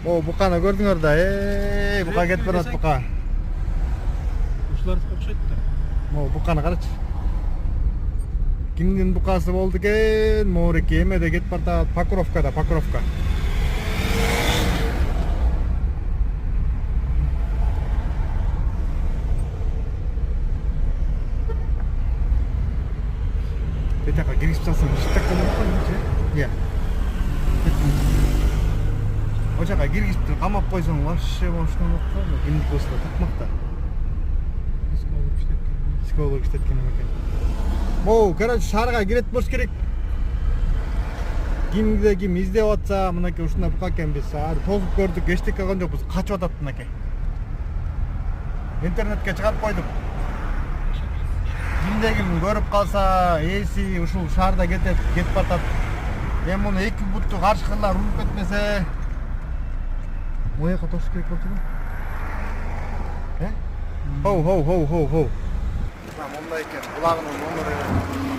О, буканы көрдүңөр да. Бука кетип барат бука. Ушуларга окшойт да. Могу буканы карачы. Кимдин букасы болду экен? Моореке эмеде кетип барат. Покровкада, Покровка. Бетака киргизип салсаң шыттак болот го эмчи? Иә. О жака киргизип камап койсоң вообще ошондой болот го. Кимдики болсо да такмак да. Психолог иштеткен экен. Могу, короче, шаарга кирет болуш керек. Кимде ким издеп атса, мынакей ушундай бука экен биз. Тосуп көрдүк, эчтеке кылган жокпуз. Качып атат мынакей. Интернетке чыгарып койдук. Кимде ким көрүп калса, эси ушул шаарда кетип атат. Эми муну эки бутту каршылар уруп кетмесе, мояка тосуш керек болчу го. Хоу. Мындай экен, булагынын номери.